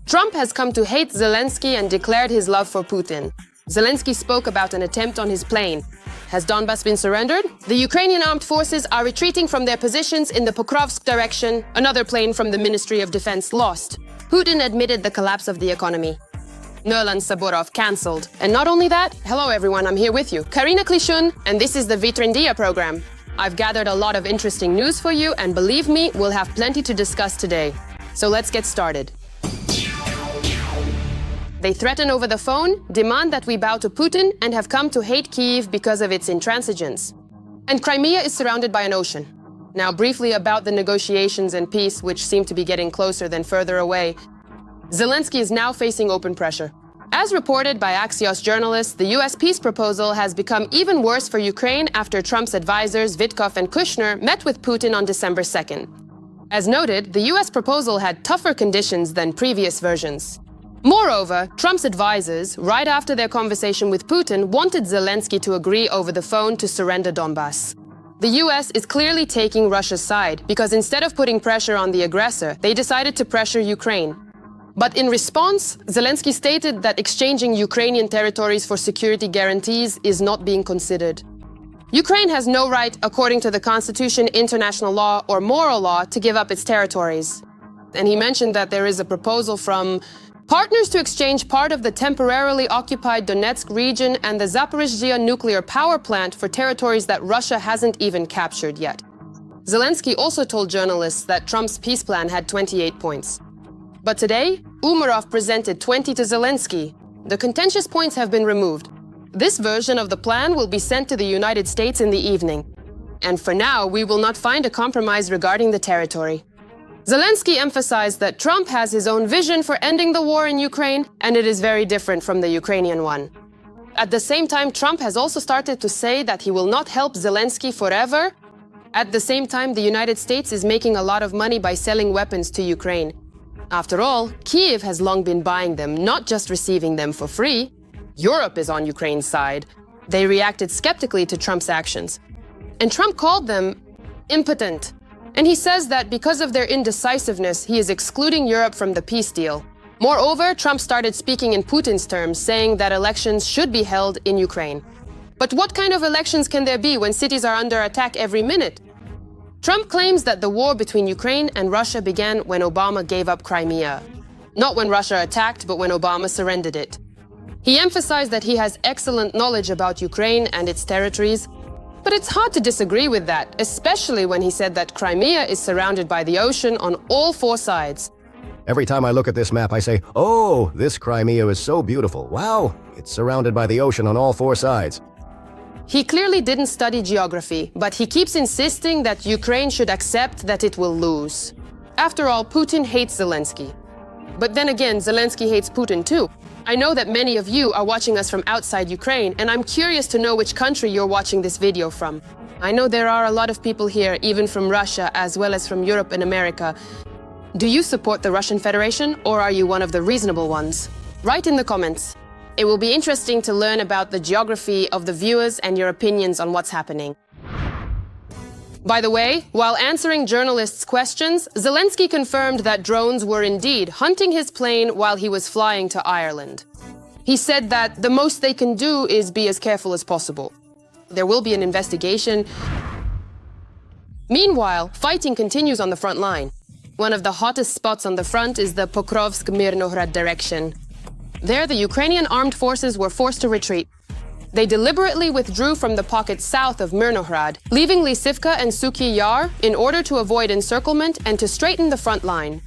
Trump has come to hate Zelensky and declared his love for Putin. Zelensky spoke about an attempt on his plane. Has Donbas been surrendered? The Ukrainian armed forces are retreating from their positions in the Pokrovsk direction. Another plane from the Ministry of Defense lost. Putin admitted the collapse of the economy. Nurlan Saburov cancelled. And not only that, hello everyone, I'm here with you, Karina Klishun, and this is the Vitrendia program. I've gathered a lot of interesting news for you, and believe me, we'll have plenty to discuss today. So let's get started. They threaten over the phone, demand that we bow to Putin, and have come to hate Kyiv because of its intransigence. And Crimea is surrounded by an ocean. Now, briefly about the negotiations and peace, which seem to be getting closer than further away. Zelensky is now facing open pressure. As reported by Axios journalists, the US peace proposal has become even worse for Ukraine after Trump's advisors Witkoff and Kushner met with Putin on December 2nd. As noted, the US proposal had tougher conditions than previous versions. Moreover, Trump's advisors, right after their conversation with Putin, wanted Zelensky to agree over the phone to surrender Donbas. The US is clearly taking Russia's side because instead of putting pressure on the aggressor, they decided to pressure Ukraine. But in response, Zelensky stated that exchanging Ukrainian territories for security guarantees is not being considered. Ukraine has no right, according to the Constitution, international law, or moral law, to give up its territories. And he mentioned that there is a proposal from partners to exchange part of the temporarily occupied Donetsk region and the Zaporizhzhia nuclear power plant for territories that Russia hasn't even captured yet. Zelensky also told journalists that Trump's peace plan had 28 points. But today, Umarov presented 20 to Zelensky. The contentious points have been removed. This version of the plan will be sent to the United States in the evening. And for now, we will not find a compromise regarding the territory. Zelensky emphasized that Trump has his own vision for ending the war in Ukraine, and it is very different from the Ukrainian one. At the same time, Trump has also started to say that he will not help Zelensky forever. At the same time, the United States is making a lot of money by selling weapons to Ukraine. After all, Kyiv has long been buying them, not just receiving them for free. Europe is on Ukraine's side. They reacted skeptically to Trump's actions. And Trump called them impotent. And he says that because of their indecisiveness, he is excluding Europe from the peace deal. Moreover, Trump started speaking in Putin's terms, saying that elections should be held in Ukraine. But what kind of elections can there be when cities are under attack every minute? Trump claims that the war between Ukraine and Russia began when Obama gave up Crimea. Not when Russia attacked, but when Obama surrendered it. He emphasized that he has excellent knowledge about Ukraine and its territories. But it's hard to disagree with that, especially when he said that Crimea is surrounded by the ocean on all four sides. Every time I look at this map, I say, oh, this Crimea is so beautiful. Wow, it's surrounded by the ocean on all four sides. He clearly didn't study geography, but he keeps insisting that Ukraine should accept that it will lose. After all, Putin hates Zelensky. But then again, Zelensky hates Putin too. I know that many of you are watching us from outside Ukraine, and I'm curious to know which country you're watching this video from. I know there are a lot of people here, even from Russia, as well as from Europe and America. Do you support the Russian Federation, or are you one of the reasonable ones? Write in the comments. It will be interesting to learn about the geography of the viewers and your opinions on what's happening. By the way, while answering journalists' questions, Zelensky confirmed that drones were indeed hunting his plane while he was flying to Ireland. He said that the most they can do is be as careful as possible. There will be an investigation. Meanwhile, fighting continues on the front line. One of the hottest spots on the front is the Pokrovsk-Mirnograd direction. There, the Ukrainian armed forces were forced to retreat. They deliberately withdrew from the pocket south of Mirnograd, leaving Lysivka and Suky Yar in order to avoid encirclement and to straighten the front line.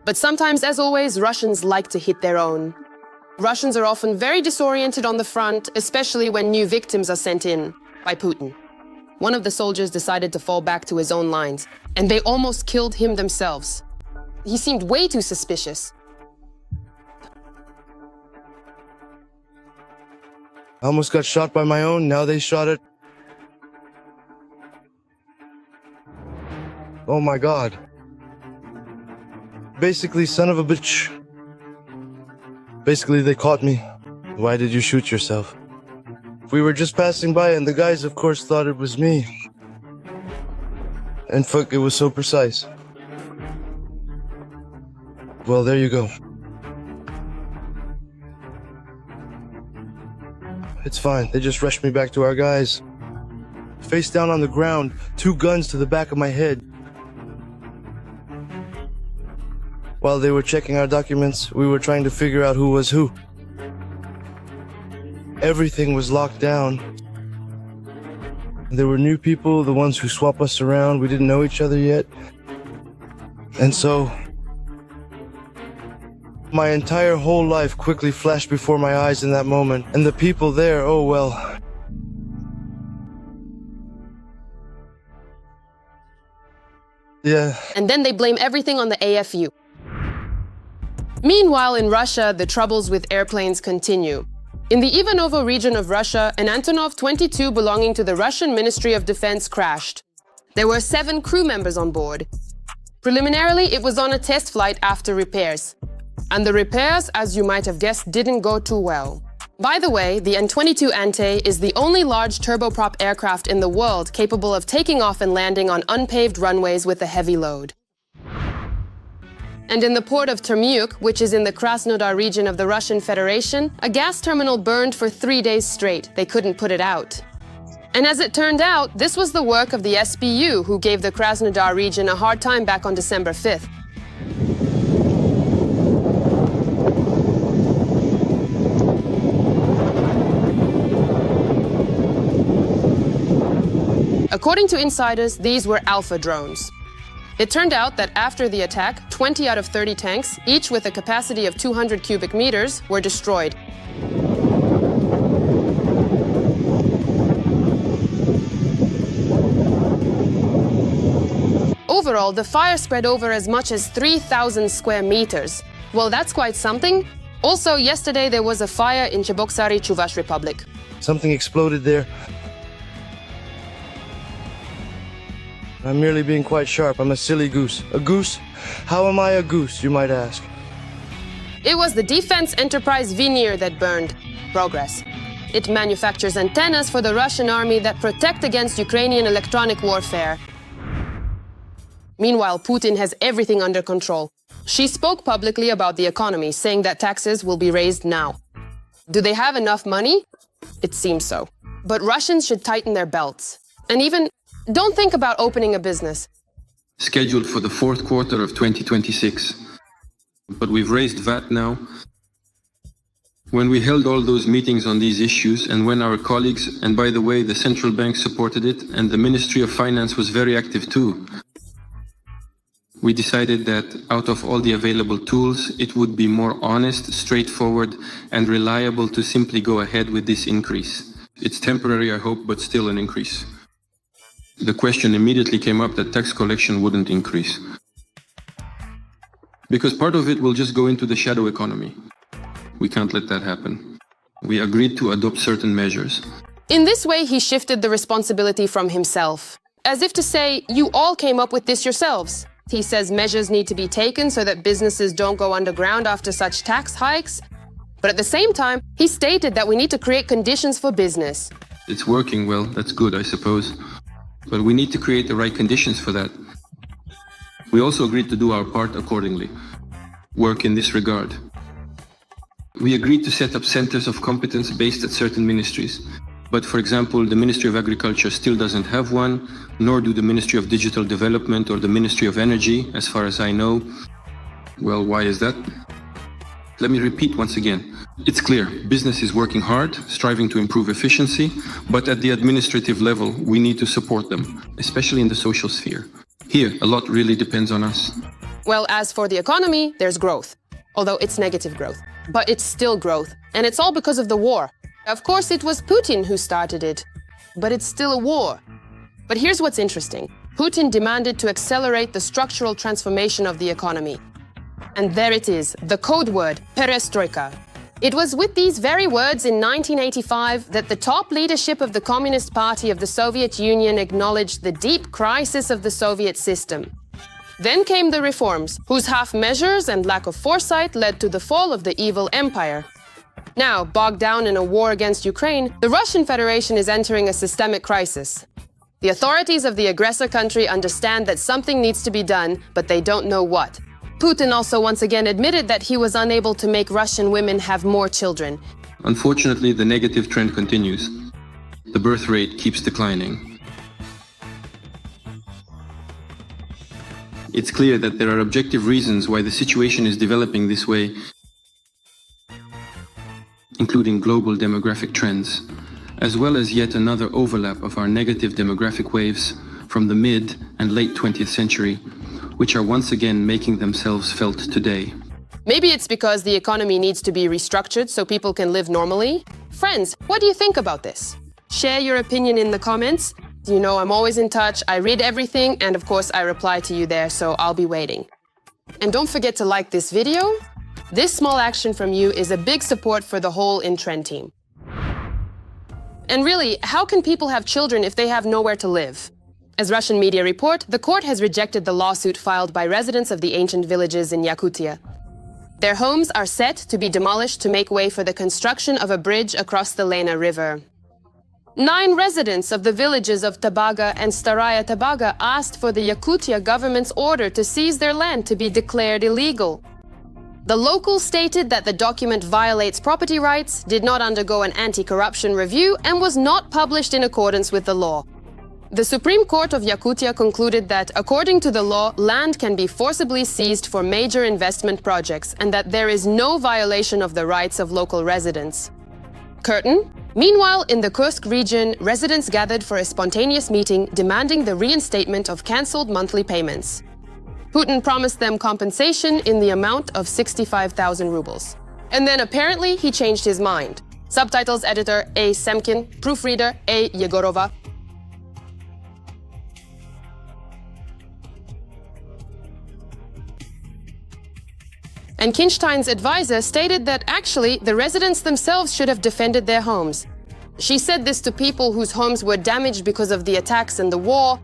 But sometimes, as always, Russians like to hit their own. Russians are often very disoriented on the front, especially when new victims are sent in by Putin. One of the soldiers decided to fall back to his own lines, and they almost killed him themselves. He seemed way too suspicious. I almost got shot by my own, now they shot it. Oh my god. Basically, son of a bitch. Basically, they caught me. Why did you shoot yourself? We were just passing by and the guys, of course, thought it was me. And fuck, it was so precise. Well, there you go. It's fine. They just rushed me back to our guys. Face down on the ground, 2 guns to the back of my head. While they were checking our documents, we were trying to figure out who was who. Everything was locked down. There were new people, the ones who swap us around. We didn't know each other yet. And so, my entire whole life quickly flashed before my eyes in that moment. And the people there, oh well. Yeah. And then they blame everything on the AFU. Meanwhile, in Russia, the troubles with airplanes continue. In the Ivanovo region of Russia, an AN-22 belonging to the Russian Ministry of Defense crashed. There were 7 crew members on board. Preliminarily, it was on a test flight after repairs. And the repairs, as you might have guessed, didn't go too well. By the way, the AN-22 Ante is the only large turboprop aircraft in the world capable of taking off and landing on unpaved runways with a heavy load. And in the port of Termyuk, which is in the Krasnodar region of the Russian Federation, a gas terminal burned for 3 days straight. They couldn't put it out. And as it turned out, this was the work of the SBU, who gave the Krasnodar region a hard time back on December 5th. According to insiders, these were Alpha drones. It turned out that after the attack, 20 out of 30 tanks, each with a capacity of 200 cubic meters, were destroyed. Overall, the fire spread over as much as 3,000 square meters. Well, that's quite something. Also, yesterday there was a fire in Cheboksary, Chuvash Republic. Something exploded there. I'm merely being quite sharp. I'm a silly goose. A goose? How am I a goose, you might ask? It was the Defense Enterprise Veneer that burned. Progress. It manufactures antennas for the Russian army that protect against Ukrainian electronic warfare. Meanwhile, Putin has everything under control. She spoke publicly about the economy, saying that taxes will be raised now. Do they have enough money? It seems so. But Russians should tighten their belts. And even don't think about opening a business. Scheduled for the 4th quarter of 2026. But we've raised VAT now. When we held all those meetings on these issues, and when our colleagues, and by the way, the central bank supported it, and the Ministry of Finance was very active too, we decided that out of all the available tools, it would be more honest, straightforward, and reliable to simply go ahead with this increase. It's temporary, I hope, but still an increase. The question immediately came up that tax collection wouldn't increase. Because part of it will just go into the shadow economy. We can't let that happen. We agreed to adopt certain measures. In this way, he shifted the responsibility from himself. As if to say, you all came up with this yourselves. He says measures need to be taken so that businesses don't go underground after such tax hikes. But at the same time, he stated that we need to create conditions for business. It's working well, that's good, I suppose. But we need to create the right conditions for that. We also agreed to do our part accordingly. Work in this regard. We agreed to set up centers of competence based at certain ministries. But for example, the Ministry of Agriculture still doesn't have one, nor do the Ministry of Digital Development or the Ministry of Energy, as far as I know. Well, why is that? Let me repeat once again. It's clear, business is working hard, striving to improve efficiency, but at the administrative level, we need to support them, especially in the social sphere. Here, a lot really depends on us. Well, as for the economy, there's growth. Although it's negative growth. But it's still growth. And it's all because of the war. Of course, it was Putin who started it. But it's still a war. But here's what's interesting. Putin demanded to accelerate the structural transformation of the economy. And there it is, the code word, perestroika. It was with these very words in 1985 that the top leadership of the Communist Party of the Soviet Union acknowledged the deep crisis of the Soviet system. Then came the reforms, whose half measures and lack of foresight led to the fall of the evil empire. Now, bogged down in a war against Ukraine, the Russian Federation is entering a systemic crisis. The authorities of the aggressor country understand that something needs to be done, but they don't know what. Putin also once again admitted that he was unable to make Russian women have more children. Unfortunately, the negative trend continues. The birth rate keeps declining. It's clear that there are objective reasons why the situation is developing this way, including global demographic trends, as well as yet another overlap of our negative demographic waves from the mid and late 20th century, which are once again making themselves felt today. Maybe it's because the economy needs to be restructured so people can live normally? Friends, what do you think about this? Share your opinion in the comments. You know I'm always in touch, I read everything, and of course I reply to you there, so I'll be waiting. And don't forget to like this video. This small action from you is a big support for the whole In Trend team. And really, how can people have children if they have nowhere to live? As Russian media report, the court has rejected the lawsuit filed by residents of the ancient villages in Yakutia. Their homes are set to be demolished to make way for the construction of a bridge across the Lena River. 9 residents of the villages of Tabaga and Staraya Tabaga asked for the Yakutia government's order to seize their land to be declared illegal. The locals stated that the document violates property rights, did not undergo an anti-corruption review, and was not published in accordance with the law. The Supreme Court of Yakutia concluded that, according to the law, land can be forcibly seized for major investment projects and that there is no violation of the rights of local residents. Curtain. Meanwhile, in the Kursk region, residents gathered for a spontaneous meeting demanding the reinstatement of cancelled monthly payments. Putin promised them compensation in the amount of 65,000 rubles. And then apparently he changed his mind. Subtitles editor A. Semkin, proofreader A. Yegorova. And Kinstein's advisor stated that actually the residents themselves should have defended their homes. She said this to people whose homes were damaged because of the attacks and the war.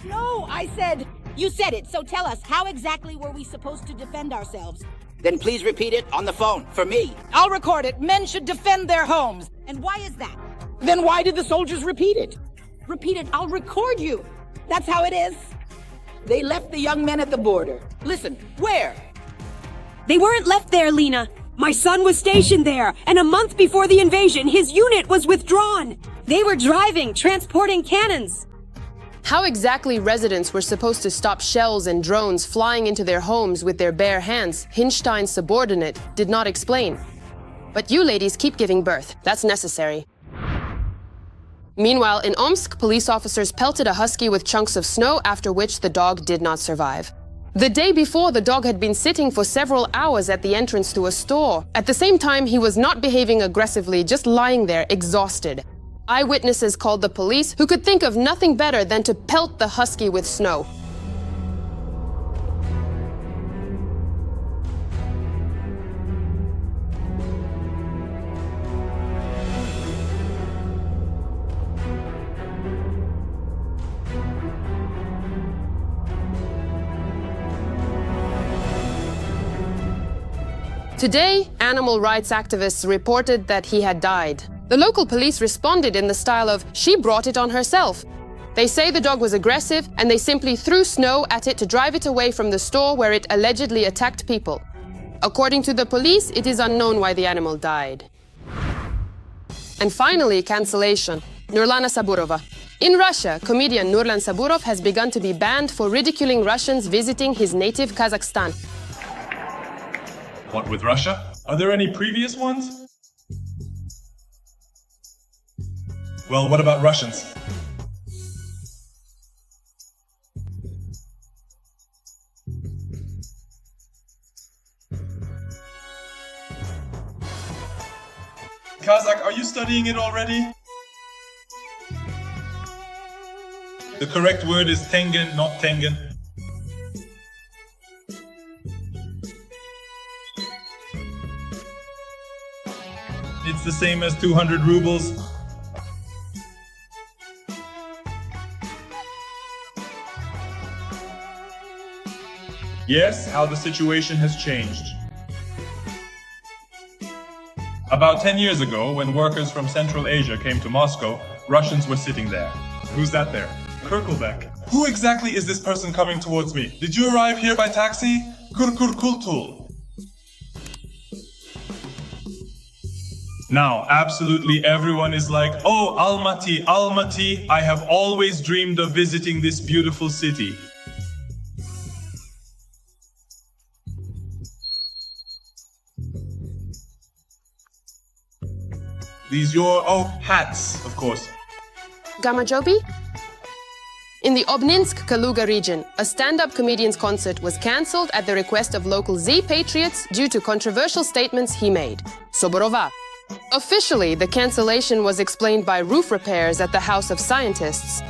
No, I said, you said it, so tell us, how exactly were we supposed to defend ourselves? Then please repeat it on the phone, for me. I'll record it. Men should defend their homes. And why is that? Then why did the soldiers repeat it? Repeat it. I'll record you. That's how it is. They left the young men at the border. Listen, where? They weren't left there, Lena. My son was stationed there, and a month before the invasion, his unit was withdrawn. They were driving, transporting cannons. How exactly residents were supposed to stop shells and drones flying into their homes with their bare hands, Hinstein's subordinate did not explain. But you ladies keep giving birth. That's necessary. Meanwhile, in Omsk, police officers pelted a husky with chunks of snow, after which the dog did not survive. The day before, the dog had been sitting for several hours at the entrance to a store. At the same time, he was not behaving aggressively, just lying there, exhausted. Eyewitnesses called the police, who could think of nothing better than to pelt the husky with snow. Today, animal rights activists reported that he had died. The local police responded in the style of, "She brought it on herself." They say the dog was aggressive and they simply threw snow at it to drive it away from the store where it allegedly attacked people. According to the police, it is unknown why the animal died. And finally, cancellation. Nurlan Saburov. In Russia, comedian Nurlan Saburov has begun to be banned for ridiculing Russians visiting his native Kazakhstan. What with Russia? Are there any previous ones? Well, what about Russians? Kazakh, are you studying it already? The correct word is tengen, not tengen. It's the same as 200 rubles. Yes, how the situation has changed. About 10 years ago, when workers from Central Asia came to Moscow, Russians were sitting there. Who's that there? Kirkelbeck. Who exactly is this person coming towards me? Did you arrive here by taxi? Kurkurkultul. Now, absolutely everyone is like, oh, Almaty, Almaty, I have always dreamed of visiting this beautiful city. These hats, of course. Gamajobi? In the Obninsk-Kaluga region, a stand-up comedian's concert was cancelled at the request of local Z patriots due to controversial statements he made. Saburova. Officially, the cancellation was explained by roof repairs at the House of Scientists.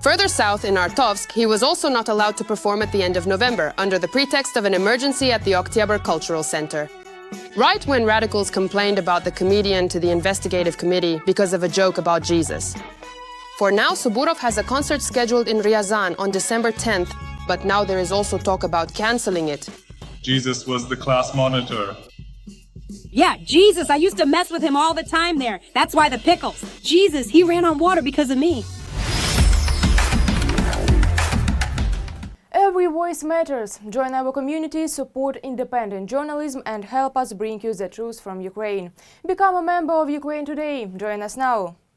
Further south in Artovsk, he was also not allowed to perform at the end of November under the pretext of an emergency at the Oktyabr Cultural Center. Right when radicals complained about the comedian to the investigative committee because of a joke about Jesus. For now, Saburov has a concert scheduled in Ryazan on December 10th, but now there is also talk about cancelling it. Jesus was the class monitor. Yeah, Jesus, I used to mess with him all the time there. That's why the pickles. Jesus, he ran on water because of me. Every voice matters. Join our community, support independent journalism and help us bring you the truth from Ukraine. Become a member of Ukraine Today. Join us now.